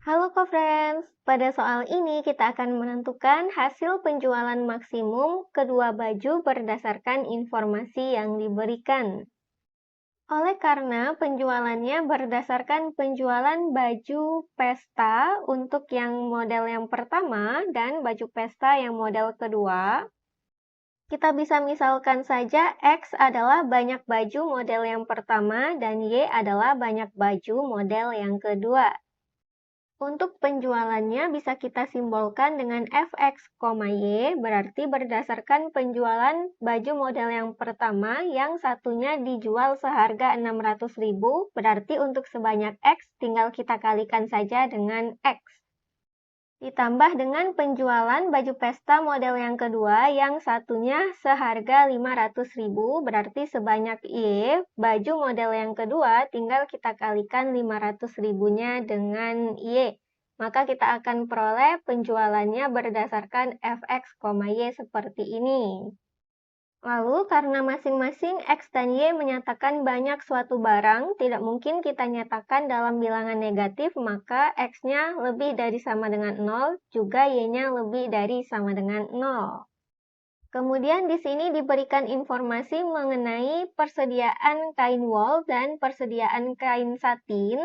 Halo co-friends, pada soal ini kita akan menentukan hasil penjualan maksimum kedua baju berdasarkan informasi yang diberikan. Oleh karena penjualannya berdasarkan penjualan baju pesta untuk yang model yang pertama dan baju pesta yang model kedua, kita bisa misalkan saja X adalah banyak baju model yang pertama dan Y adalah banyak baju model yang kedua. Untuk penjualannya bisa kita simbolkan dengan Fx, Y, berarti berdasarkan penjualan baju model yang pertama yang satunya dijual seharga 600.000, berarti untuk sebanyak X tinggal kita kalikan saja dengan X. Ditambah dengan penjualan baju pesta model yang kedua yang satunya seharga 500.000, berarti sebanyak Y, baju model yang kedua tinggal kita kalikan 500.000-nya dengan Y. Maka kita akan peroleh penjualannya berdasarkan Fx, Y seperti ini. Lalu, karena masing-masing X dan Y menyatakan banyak suatu barang, tidak mungkin kita nyatakan dalam bilangan negatif, maka X-nya lebih dari sama dengan 0, juga Y-nya lebih dari sama dengan 0. Kemudian di sini diberikan informasi mengenai persediaan kain wol dan persediaan kain satin,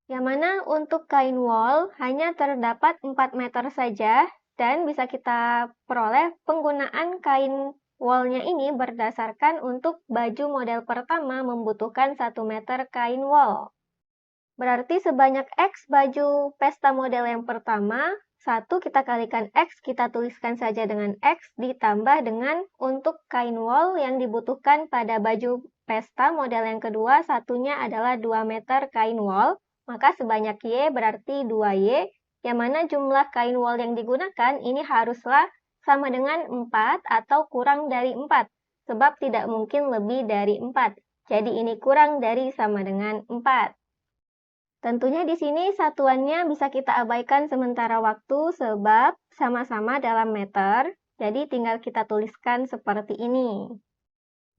yang mana untuk kain wol hanya terdapat 4 meter saja, dan bisa kita peroleh penggunaan kain wol-nya ini berdasarkan untuk baju model pertama membutuhkan 1 meter kain wol. Berarti sebanyak X baju pesta model yang pertama, 1 kita kalikan X, kita tuliskan saja dengan X, ditambah dengan untuk kain wol yang dibutuhkan pada baju pesta model yang kedua, satunya adalah 2 meter kain wol, maka sebanyak Y berarti 2Y, yang mana jumlah kain wol yang digunakan ini haruslah sama dengan 4 atau kurang dari 4, sebab tidak mungkin lebih dari 4. Jadi ini kurang dari sama dengan 4. Tentunya di sini satuannya bisa kita abaikan sementara waktu sebab sama-sama dalam meter, jadi tinggal kita tuliskan seperti ini.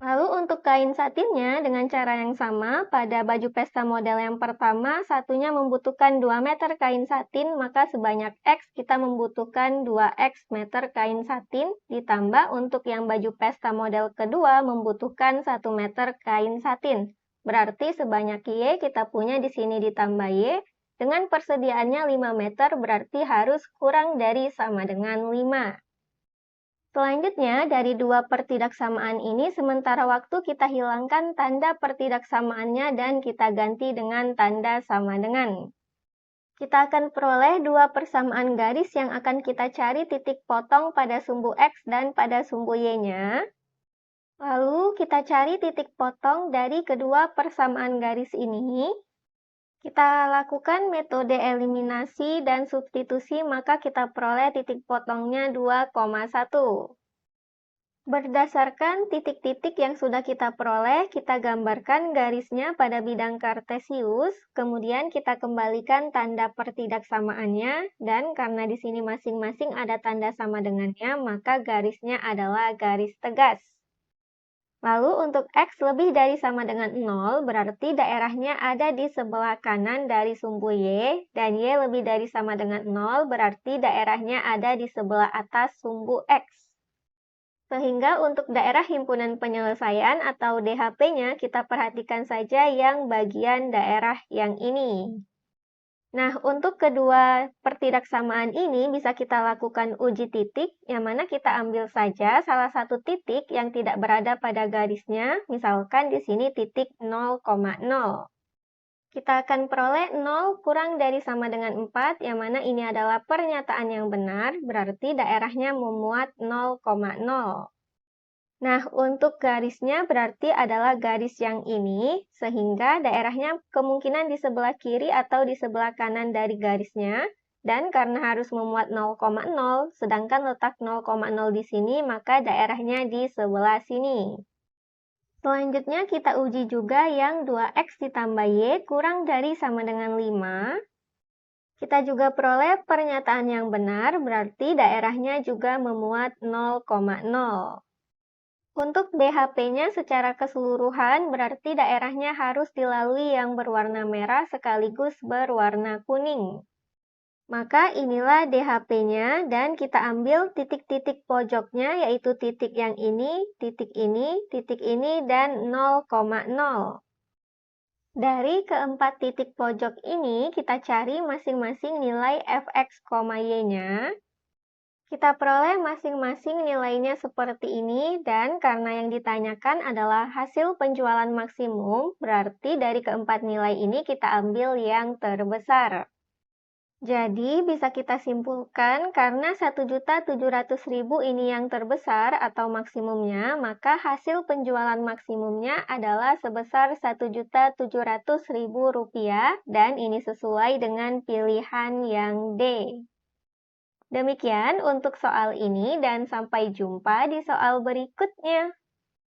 Lalu untuk kain satinnya dengan cara yang sama, pada baju pesta model yang pertama, satunya membutuhkan 2 meter kain satin, maka sebanyak X kita membutuhkan 2X meter kain satin, ditambah untuk yang baju pesta model kedua membutuhkan 1 meter kain satin. Berarti sebanyak Y kita punya di sini ditambah Y, dengan persediaannya 5 meter berarti harus kurang dari sama dengan 5. Selanjutnya, dari dua pertidaksamaan ini, sementara waktu kita hilangkan tanda pertidaksamaannya dan kita ganti dengan tanda sama dengan. Kita akan peroleh dua persamaan garis yang akan kita cari titik potong pada sumbu X dan pada sumbu Y-nya. Lalu kita cari titik potong dari kedua persamaan garis ini. Kita lakukan metode eliminasi dan substitusi, maka kita peroleh titik potongnya 2,1. Berdasarkan titik-titik yang sudah kita peroleh, kita gambarkan garisnya pada bidang kartesius, kemudian kita kembalikan tanda pertidaksamaannya, dan karena di sini masing-masing ada tanda sama dengannya, maka garisnya adalah garis tegas. Lalu untuk X lebih dari sama dengan 0, berarti daerahnya ada di sebelah kanan dari sumbu Y, dan Y lebih dari sama dengan 0, berarti daerahnya ada di sebelah atas sumbu X. Sehingga untuk daerah himpunan penyelesaian atau DHP-nya, kita perhatikan saja yang bagian daerah yang ini. Nah, untuk kedua pertidaksamaan ini bisa kita lakukan uji titik, yang mana kita ambil saja salah satu titik yang tidak berada pada garisnya, misalkan di sini titik 0,0. Kita akan peroleh 0 kurang dari sama dengan 4, yang mana ini adalah pernyataan yang benar, berarti daerahnya memuat 0,0. Nah, untuk garisnya berarti adalah garis yang ini, sehingga daerahnya kemungkinan di sebelah kiri atau di sebelah kanan dari garisnya, dan karena harus memuat 0,0, sedangkan letak 0,0 di sini, maka daerahnya di sebelah sini. Selanjutnya kita uji juga yang 2X ditambah Y kurang dari sama dengan 5. Kita juga peroleh pernyataan yang benar, berarti daerahnya juga memuat 0,0. Untuk DHP-nya secara keseluruhan, berarti daerahnya harus dilalui yang berwarna merah sekaligus berwarna kuning. Maka inilah DHP-nya dan kita ambil titik-titik pojoknya yaitu titik yang ini, titik ini, dan 0,0. Dari keempat titik pojok ini, kita cari masing-masing nilai fx, y-nya. Kita peroleh masing-masing nilainya seperti ini, dan karena yang ditanyakan adalah hasil penjualan maksimum, berarti dari keempat nilai ini kita ambil yang terbesar. Jadi, bisa kita simpulkan karena 1.700.000 ini yang terbesar atau maksimumnya, maka hasil penjualan maksimumnya adalah sebesar Rp1.700.000 dan ini sesuai dengan pilihan yang D. Demikian untuk soal ini dan sampai jumpa di soal berikutnya.